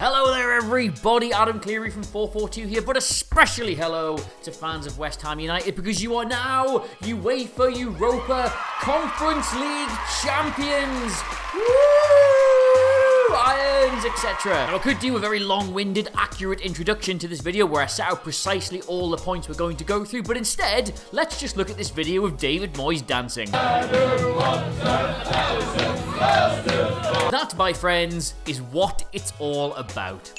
Hello there everybody, Adam Cleary from FourFourTwo here, but especially hello to fans of West Ham United because you are now UEFA Europa Conference League champions! Woo! Irons, etc. Now I could do a very long-winded, accurate introduction to this video where I set out precisely all the points we're going to go through, but instead, let's just look at this video of David Moyes dancing. That, my friends, is what it's all about.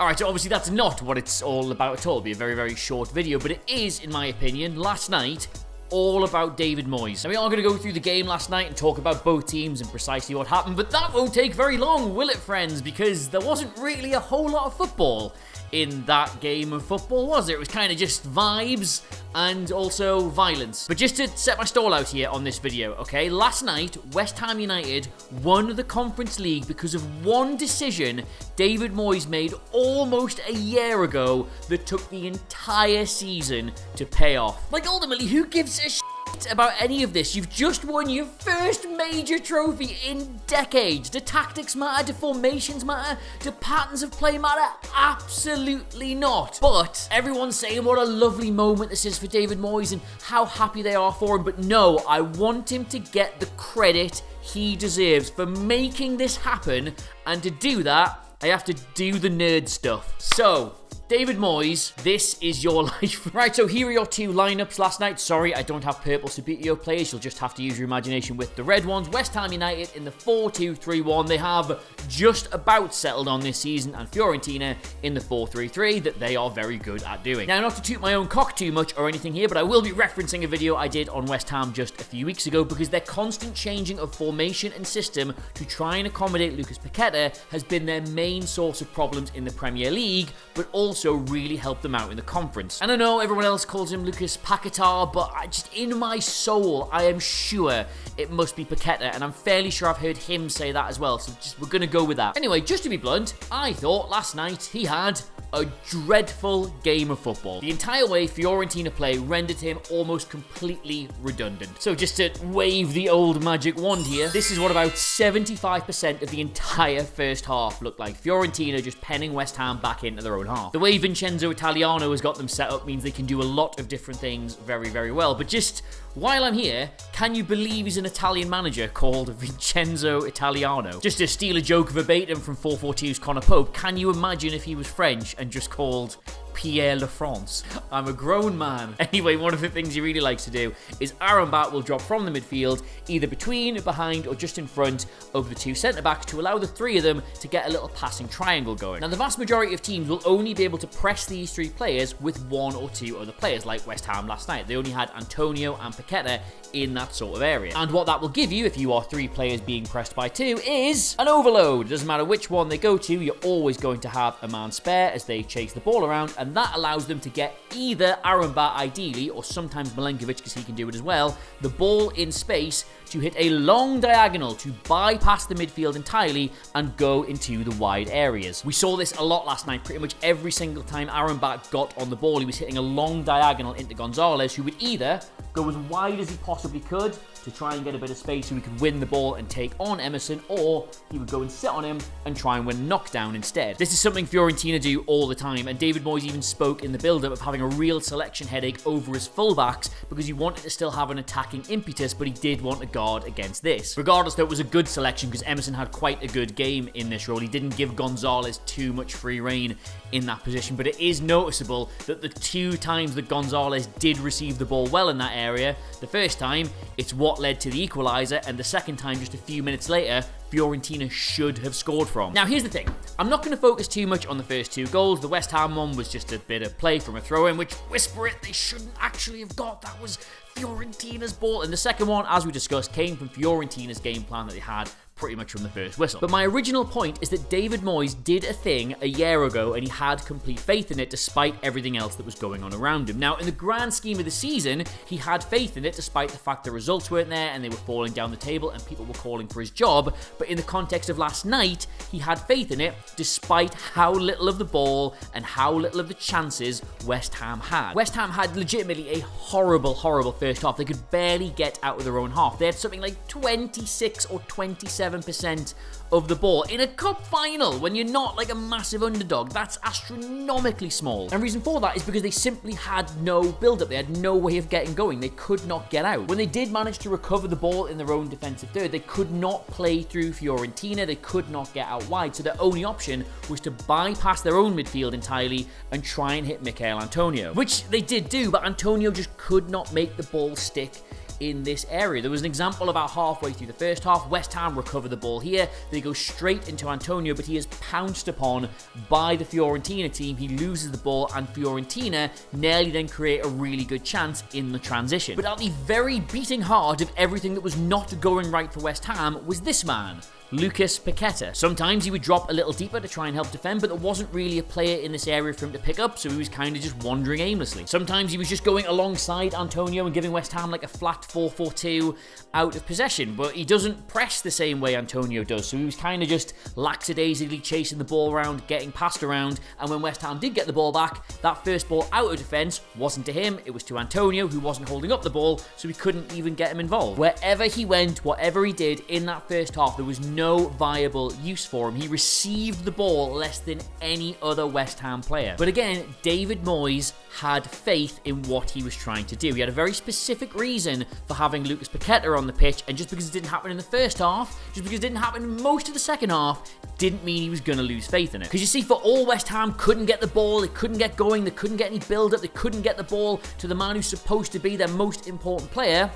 Alright, so obviously that's not what it's all about at all. It'll be a very, very short video, but it is, in my opinion, last night, all about David Moyes. Now, we are going to go through the game last night and talk about both teams and precisely what happened, but that won't take very long, will it, friends? Because there wasn't really a whole lot of football in that game of football, was there? It was kind of just vibes and also violence. But just to set my stall out here on this video, okay? Last night, West Ham United won the Conference League because of one decision David Moyes made almost a year ago that took the entire season to pay off. Like, ultimately, who gives a shit about any of this? You've just won your first major trophy in decades. Do tactics matter? Do formations matter? Do patterns of play matter? Absolutely not. But everyone's saying what a lovely moment this is for David Moyes and how happy they are for him. But no, I want him to get the credit he deserves for making this happen. And to do that, I have to do the nerd stuff. So, David Moyes, this is your life. Right, so here are your two lineups last night. Sorry, I don't have purple Subitio players. You'll just have to use your imagination with the red ones. West Ham United in the 4-2-3-1. They have just about settled on this season, and Fiorentina in the 4-3-3 that they are very good at doing. Now, not to toot my own cock too much or anything here, but I will be referencing a video I did on West Ham just a few weeks ago because their constant changing of formation and system to try and accommodate Lucas Paqueta has been their main source of problems in the Premier League, but also really helped them out in the conference. And I know everyone else calls him Lucas Paqueta, but in my soul, I am sure it must be Paqueta, and I'm fairly sure I've heard him say that as well, so we're gonna go with that. Anyway, just to be blunt, I thought last night he had a dreadful game of football. The entire way Fiorentina play rendered him almost completely redundant. So just to wave the old magic wand here, this is what about 75% of the entire first half looked like. Fiorentina just penning West Ham back into their own half. The way Vincenzo Italiano has got them set up means they can do a lot of different things very, very well. But just while I'm here, can you believe he's an Italian manager called Vincenzo Italiano? Just to steal a joke verbatim from 442's Connor Pope, can you imagine if he was French and just called Pierre Lafrance? I'm a grown man. Anyway, one of the things he really likes to do is Arambat will drop from the midfield, either between, behind, or just in front of the two centre-backs to allow the three of them to get a little passing triangle going. Now, the vast majority of teams will only be able to press these three players with one or two other players, like West Ham last night. They only had Antonio and Paqueta in that sort of area. And what that will give you, if you are three players being pressed by two, is an overload. Doesn't matter which one they go to, you're always going to have a man spare as they chase the ball around, and that allows them to get either Arambat ideally, or sometimes Milenkovic, because he can do it as well, the ball in space to hit a long diagonal to bypass the midfield entirely and go into the wide areas. We saw this a lot last night. Pretty much every single time Arambat got on the ball, he was hitting a long diagonal into Gonzalez, who would either go as wide as he possibly could to try and get a bit of space so he could win the ball and take on Emerson, or he would go and sit on him and try and win a knockdown instead. This is something Fiorentina do all the time, and David Moyes even spoke in the build-up of having a real selection headache over his fullbacks because he wanted to still have an attacking impetus, but he did want a guard against this. Regardless, though, it was a good selection because Emerson had quite a good game in this role. He didn't give Gonzalez too much free rein in that position, but it is noticeable that the two times that Gonzalez did receive the ball well in that area, the first time, it's what led to the equaliser, and the second time, just a few minutes later, Fiorentina should have scored from. Now, here's the thing. I'm not going to focus too much on the first two goals. The West Ham one was just a bit of play from a throw-in, which, whisper it, they shouldn't actually have got. That was Fiorentina's ball. And the second one, as we discussed, came from Fiorentina's game plan that they had pretty much from the first whistle. But my original point is that David Moyes did a thing a year ago and he had complete faith in it despite everything else that was going on around him. Now, in the grand scheme of the season, he had faith in it despite the fact the results weren't there and they were falling down the table and people were calling for his job. But in the context of last night, he had faith in it despite how little of the ball and how little of the chances West Ham had. West Ham had legitimately a horrible first half. They could barely get out of their own half. They had something like 26 or 27 57% of the ball. In a cup final, when you're not like a massive underdog, that's astronomically small. And the reason for that is because they simply had no build-up. They had no way of getting going. They could not get out. When they did manage to recover the ball in their own defensive third, they could not play through Fiorentina. They could not get out wide. So their only option was to bypass their own midfield entirely and try and hit Michail Antonio, which they did do, but Antonio just could not make the ball stick in this area. There was an example about halfway through the first half. West Ham recover the ball here. They go straight into Antonio, but he is pounced upon by the Fiorentina team. He loses the ball, and Fiorentina nearly then create a really good chance in the transition. But at the very beating heart of everything that was not going right for West Ham was this man, Lucas Paqueta. Sometimes he would drop a little deeper to try and help defend, but there wasn't really a player in this area for him to pick up, so he was kind of just wandering aimlessly. Sometimes he was just going alongside Antonio and giving West Ham like a flat 4-4-2 out of possession, but he doesn't press the same way Antonio does, so he was kind of just lackadaisically chasing the ball around, getting passed around, and when West Ham did get the ball back, that first ball out of defence wasn't to him, it was to Antonio, who wasn't holding up the ball, so he couldn't even get him involved. Wherever he went, whatever he did in that first half, there was no viable use for him. He received the ball less than any other West Ham player. But again, David Moyes had faith in what he was trying to do. He had a very specific reason for having Lucas Paqueta on the pitch, and just because it didn't happen in the first half, just because it didn't happen in most of the second half, didn't mean he was going to lose faith in it. Because you see, for all West Ham couldn't get the ball, they couldn't get going, they couldn't get any build-up, they couldn't get the ball to the man who's supposed to be their most important player,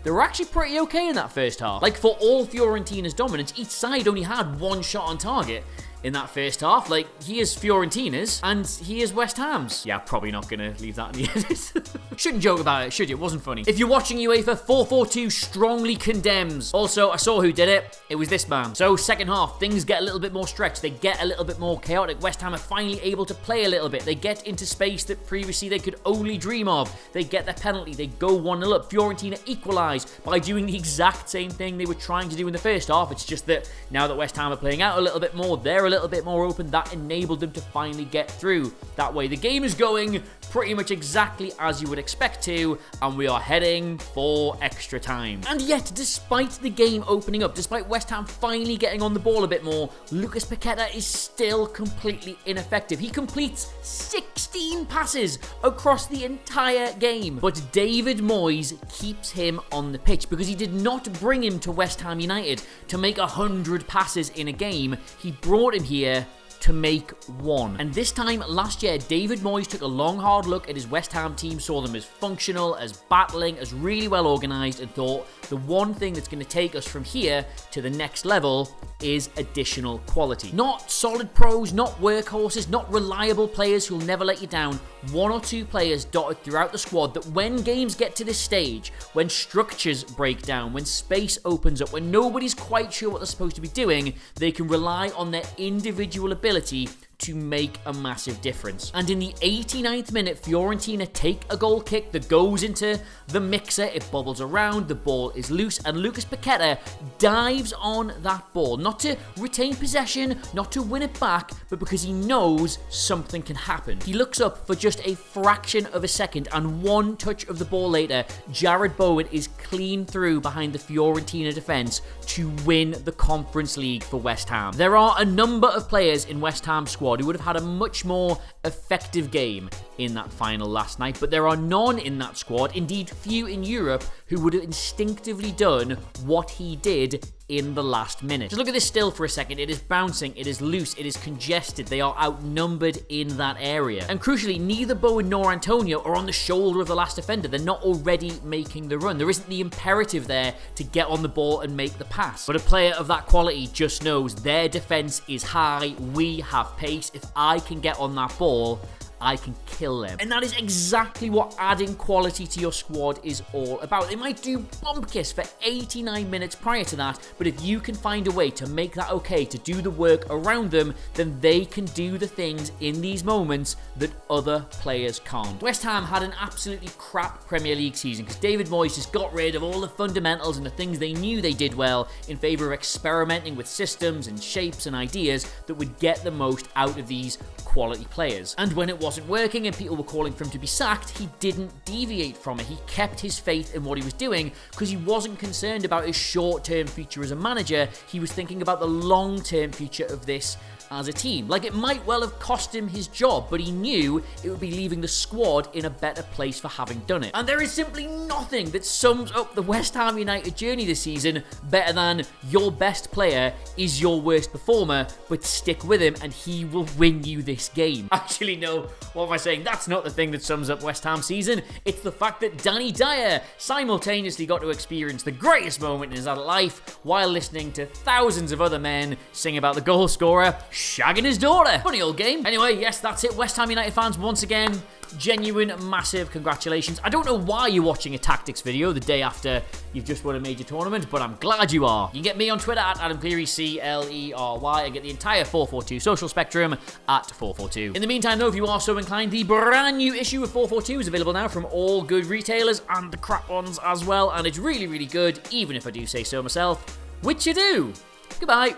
they were actually pretty okay in that first half. Like, for all Fiorentina's dominance, each side only had one shot on target in that first half. Like, he is Fiorentina's and he is West Ham's. Yeah, probably not gonna leave that in the edit. Shouldn't joke about it, should you? It wasn't funny. If you're watching UEFA, 4-4-2 strongly condemns. Also, I saw who did it. It was this man. So, second half, things get a little bit more stretched. They get a little bit more chaotic. West Ham are finally able to play a little bit. They get into space that previously they could only dream of. They get their penalty. They go 1-0 up. Fiorentina equalise by doing the exact same thing they were trying to do in the first half. It's just that now that West Ham are playing out a little bit more, they're a little bit more open. That enabled them to finally get through. That way, the game is going pretty much exactly as you would expect to, and we are heading for extra time. And yet, despite the game opening up, despite West Ham finally getting on the ball a bit more, Lucas Paqueta is still completely ineffective. He completes 16 passes across the entire game, but David Moyes keeps him on the pitch because he did not bring him to West Ham United to make 100 passes in a game. He brought him here to make one. And this time last year, David Moyes took a long, hard look at his West Ham team, saw them as functional, as battling, as really well organised, and thought the one thing that's going to take us from here to the next level is additional quality. Not solid pros, not workhorses, not reliable players who'll never let you down. One or two players dotted throughout the squad that when games get to this stage, when structures break down, when space opens up, when nobody's quite sure what they're supposed to be doing, they can rely on their individual ability to make a massive difference. And in the 89th minute, Fiorentina take a goal kick that goes into the mixer, it bubbles around, the ball is loose, and Lucas Paqueta dives on that ball, not to retain possession, not to win it back, but because he knows something can happen. He looks up for just a fraction of a second, and one touch of the ball later, Jared Bowen is clean through behind the Fiorentina defence to win the Conference League for West Ham. There are a number of players in West Ham's squad who would have had a much more effective game in that final last night, but there are none in that squad, indeed few in Europe, who would have instinctively done what he did in the last minute. Just look at this still for a second. It is bouncing, it is loose, it is congested. They are outnumbered in that area. And crucially, neither Bowen nor Antonio are on the shoulder of the last defender. They're not already making the run. There isn't the imperative there to get on the ball and make the pass. But a player of that quality just knows their defense is high, we have pace. If I can get on that ball, I can kill them. And that is exactly what adding quality to your squad is all about. They might do bump kiss for 89 minutes prior to that, but if you can find a way to make that okay, to do the work around them, then they can do the things in these moments that other players can't. West Ham had an absolutely crap Premier League season because David Moyes just got rid of all the fundamentals and the things they knew they did well in favour of experimenting with systems and shapes and ideas that would get the most out of these quality players. And when it wasn't working and people were calling for him to be sacked, he didn't deviate from it. He kept his faith in what he was doing because he wasn't concerned about his short-term future as a manager. He was thinking about the long-term future of this as a team. Like, it might well have cost him his job, but he knew it would be leaving the squad in a better place for having done it. And there is simply nothing that sums up the West Ham United journey this season better than your best player is your worst performer, but stick with him and he will win you this game. Actually, no, what am I saying? That's not the thing that sums up West Ham season. It's the fact that Danny Dyer simultaneously got to experience the greatest moment in his adult life while listening to thousands of other men sing about the goal scorer shagging his daughter. Funny old game. Anyway, yes, that's it. West Ham United fans, once again, genuine, massive congratulations. I don't know why you're watching a tactics video the day after you've just won a major tournament, but I'm glad you are. You can get me on Twitter at Adam Cleary, CLERY, and get the entire 442 social spectrum at 442. In the meantime, though, if you are so inclined, the brand new issue of 442 is available now from all good retailers and the crap ones as well, and it's really, really good, even if I do say so myself, which you do. Goodbye.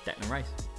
Declan Rice.